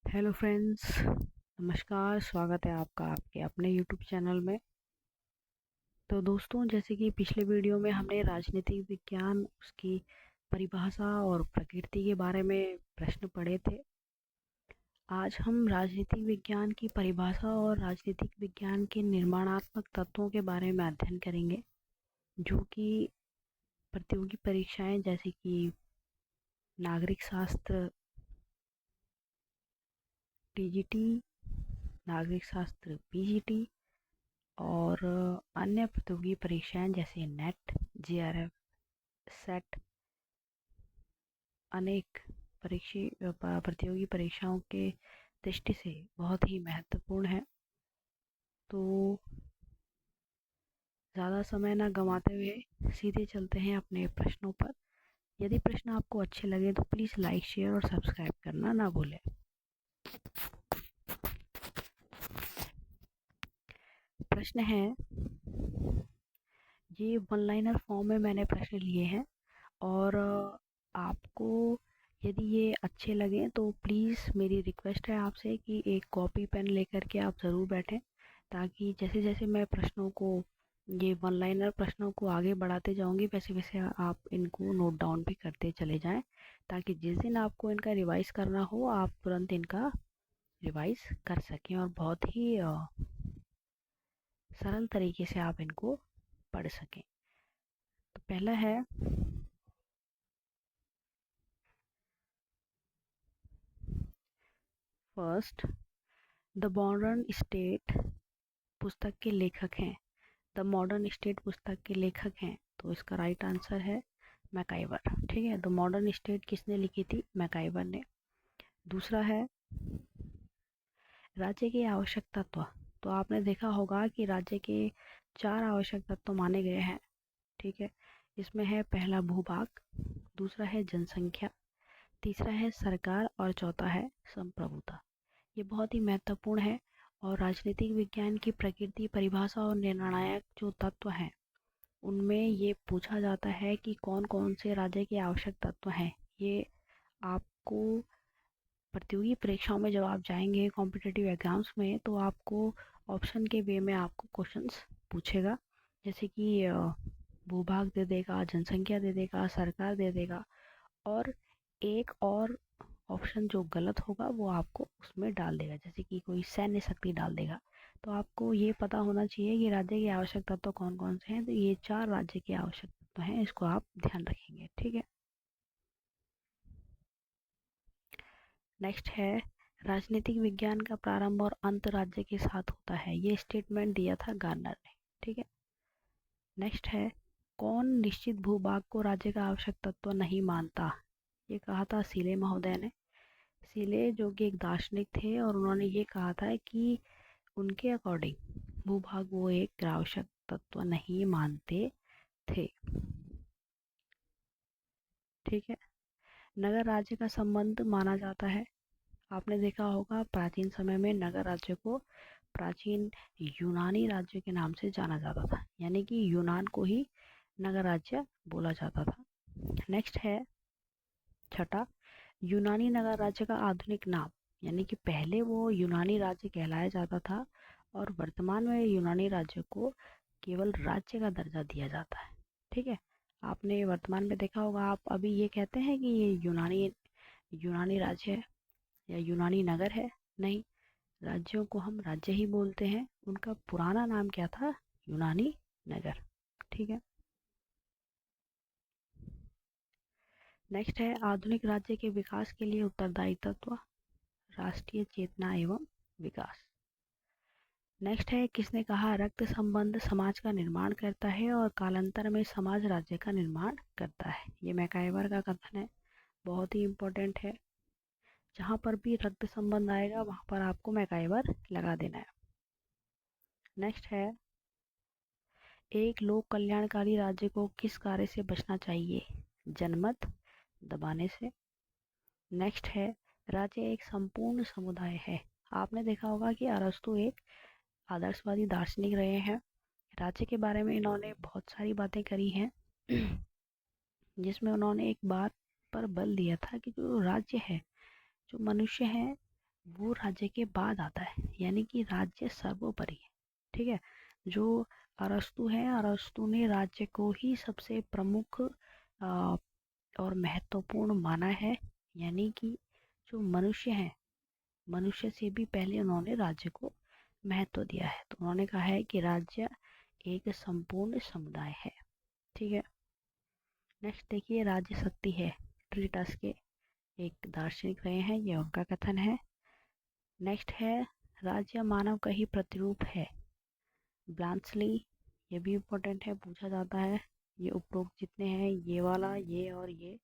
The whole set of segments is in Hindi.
हेलो फ्रेंड्स, नमस्कार। स्वागत है आपका आपके अपने यूट्यूब चैनल में। तो दोस्तों, जैसे कि पिछले वीडियो में हमने राजनीतिक विज्ञान, उसकी परिभाषा और प्रकृति के बारे में प्रश्न पढ़े थे। आज हम राजनीतिक विज्ञान की परिभाषा और राजनीतिक विज्ञान के निर्माणात्मक तत्वों के बारे में अध्ययन करेंगे, जो कि प्रतियोगी परीक्षाएं जैसे कि नागरिक शास्त्र टीजीटी, नागरिक शास्त्र पीजीटी और अन्य प्रतियोगी परीक्षाएं जैसे नेट, जेआरएफ, सेट, अनेक प्रतियोगी परीक्षाओं के दृष्टि से बहुत ही महत्वपूर्ण है। तो ज़्यादा समय ना गंवाते हुए सीधे चलते हैं अपने प्रश्नों पर। यदि प्रश्न आपको अच्छे लगे तो प्लीज़ लाइक, शेयर और सब्सक्राइब करना ना भूलें। प्रश्न है, ये वन लाइनर फॉर्म में मैंने प्रश्न लिए हैं और आपको यदि ये अच्छे लगें तो प्लीज़ मेरी रिक्वेस्ट है आपसे कि एक कॉपी पेन लेकर के आप ज़रूर बैठें, ताकि जैसे जैसे मैं प्रश्नों को, ये वन लाइनर प्रश्नों को आगे बढ़ाते जाऊंगी, वैसे वैसे आप इनको नोट डाउन भी करते चले जाएं, ताकि जिस दिन आपको इनका रिवाइज करना हो आप तुरंत इनका रिवाइज कर सकें और बहुत ही सरल तरीके से आप इनको पढ़ सकें। तो पहला है, फर्स्ट, द मॉडर्न स्टेट पुस्तक के लेखक हैं। द मॉडर्न स्टेट पुस्तक के लेखक हैं, तो इसका राइट आंसर है मैकाइवर। ठीक है, द मॉडर्न स्टेट किसने लिखी थी? मैकाइवर ने। दूसरा है, राज्य के आवश्यक तत्व। तो आपने देखा होगा कि राज्य के 4 आवश्यक तत्व माने गए हैं। ठीक है, इसमें है पहला भूभाग, दूसरा है जनसंख्या, तीसरा है सरकार और चौथा है संप्रभुता। ये बहुत ही महत्वपूर्ण है और राजनीतिक विज्ञान की प्रकृति, परिभाषा और निर्णायक जो तत्व हैं उनमें ये पूछा जाता है कि कौन कौन से राज्य के आवश्यक तत्व हैं। ये आपको प्रतियोगी परीक्षाओं में जब आप जाएंगे कॉम्पिटिटिव एग्जाम्स में, तो आपको ऑप्शन के वे में आपको क्वेश्चंस पूछेगा, जैसे कि भूभाग दे देगा, जनसंख्या दे देगा, सरकार दे देगा, और एक और ऑप्शन जो गलत होगा वो आपको उसमें डाल देगा, जैसे कि कोई सैन्य शक्ति डाल देगा। तो आपको ये पता होना चाहिए कि राज्य के आवश्यक तत्व कौन कौन से हैं। तो ये 4 राज्य के आवश्यक तत्व हैं, इसको आप ध्यान रखेंगे। ठीक है, नेक्स्ट है, राजनीतिक विज्ञान का प्रारंभ और अंत राज्य के साथ होता है। ये स्टेटमेंट दिया था गार्नर ने। ठीक है, नेक्स्ट है, कौन निश्चित भूभाग को राज्य का आवश्यक तत्व नहीं मानता? ये कहा था सीले महोदय ने। सीले जो कि एक दार्शनिक थे, और उन्होंने ये कहा था कि उनके अकॉर्डिंग भूभाग वो एक आवश्यक तत्व नहीं मानते थे। ठीक है, नगर राज्य का संबंध माना जाता है। आपने देखा होगा प्राचीन समय में नगर राज्य को प्राचीन यूनानी राज्य के नाम से जाना जाता था, यानी कि यूनान को ही नगर राज्य बोला जाता था। नेक्स्ट है, छठा, यूनानी नगर राज्य का आधुनिक नाम, यानी कि पहले वो यूनानी राज्य कहलाया जाता था और वर्तमान में यूनानी राज्य को केवल राज्य का दर्जा दिया जाता है। ठीक है, आपने वर्तमान में देखा होगा, आप अभी ये कहते हैं कि ये यूनानी यूनानी राज्य है या यूनानी नगर है। नहीं, राज्यों को हम राज्य ही बोलते हैं। उनका पुराना नाम क्या था? यूनानी नगर। ठीक है, नेक्स्ट है, आधुनिक राज्य के विकास के लिए उत्तरदायी तत्व, राष्ट्रीय चेतना एवं विकास। नेक्स्ट है, किसने कहा रक्त संबंध समाज का निर्माण करता है और कालांतर में समाज राज्य का निर्माण करता है? ये मैकाइवर का कथन है, बहुत ही इम्पोर्टेंट है। जहाँ पर भी रक्त संबंध आएगा वहाँ पर आपको मैकाइवर लगा देना है। नेक्स्ट है, एक लोक कल्याणकारी राज्य को किस कार्य से बचना चाहिए? जनमत दबाने से। नेक्स्ट है, राज्य एक संपूर्ण समुदाय है। आपने देखा होगा कि अरस्तु एक आदर्शवादी दार्शनिक रहे हैं। राज्य के बारे में इन्होंने बहुत सारी बातें करी हैं जिसमें उन्होंने एक बात पर बल दिया था कि जो राज्य है, जो मनुष्य हैं, वो राज्य के बाद आता है, यानी कि राज्य सर्वोपरि है। ठीक है। जो अरस्तु है, अरस्तु ने राज्य को ही सबसे प्रमुख और महत्वपूर्ण माना है, यानी कि जो मनुष्य है, मनुष्य से भी पहले उन्होंने राज्य को महत्व दिया है। तो उन्होंने कहा है कि राज्य एक संपूर्ण समुदाय है। ठीक है। नेक्स्ट देखिए, राज्य शक्ति है, ट्रिटस के एक दार्शनिक रहे हैं, ये उनका कथन है। नेक्स्ट है, राज्य मानव का ही प्रतिरूप है, ब्लांसली। ये भी इम्पोर्टेंट है, पूछा जाता है। ये उपरोक्त जितने हैं, ये वाला, ये और ये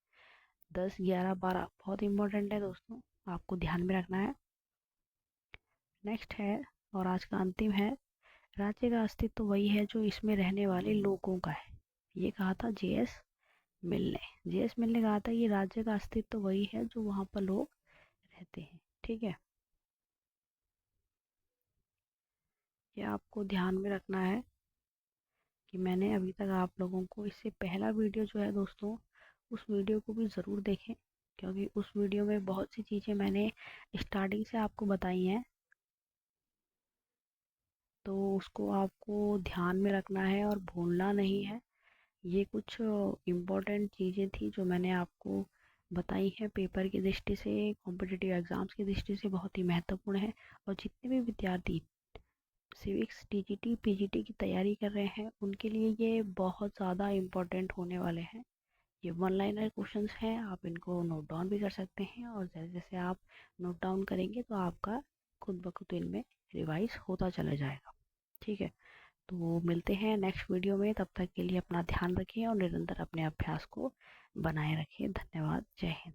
10, 11, 12 बहुत इम्पोर्टेंट है दोस्तों, आपको ध्यान में रखना है। नेक्स्ट है, और आज का अंतिम है, राज्य का अस्तित्व वही है जो इसमें रहने वाले लोगों का है। ये कहा था जे.एस. मिल ने। जे.एस. मिल ने कहा था कि राज्य का अस्तित्व वही है जो वहाँ पर लोग रहते हैं। ठीक है। ये आपको ध्यान में रखना है कि मैंने अभी तक आप लोगों को, इससे पहला वीडियो जो है दोस्तों, उस वीडियो को भी ज़रूर देखें, क्योंकि उस वीडियो में बहुत सी चीज़ें मैंने स्टार्टिंग से आपको बताई हैं। तो उसको आपको ध्यान में रखना है और भूलना नहीं है। ये कुछ इम्पोर्टेंट चीज़ें थी जो मैंने आपको बताई हैं, पेपर की दृष्टि से, कॉम्पिटिटिव एग्ज़ाम्स की दृष्टि से बहुत ही महत्वपूर्ण है। और जितने भी विद्यार्थी सिविक्स, टीजीटी, पीजीटी की तैयारी कर रहे हैं, उनके लिए ये बहुत ज़्यादा इम्पोर्टेंट होने वाले हैं। ये वन लाइनर क्वेश्चंस हैं, आप इनको नोट डाउन भी कर सकते हैं, और जैसे जैसे आप नोट डाउन करेंगे तो आपका खुद ब खुद इनमें रिवाइज होता चला जाएगा। ठीक है। तो मिलते हैं नेक्स्ट वीडियो में, तब तक के लिए अपना ध्यान रखें और निरंतर अपने अभ्यास को बनाए रखें। धन्यवाद। जय हिंद।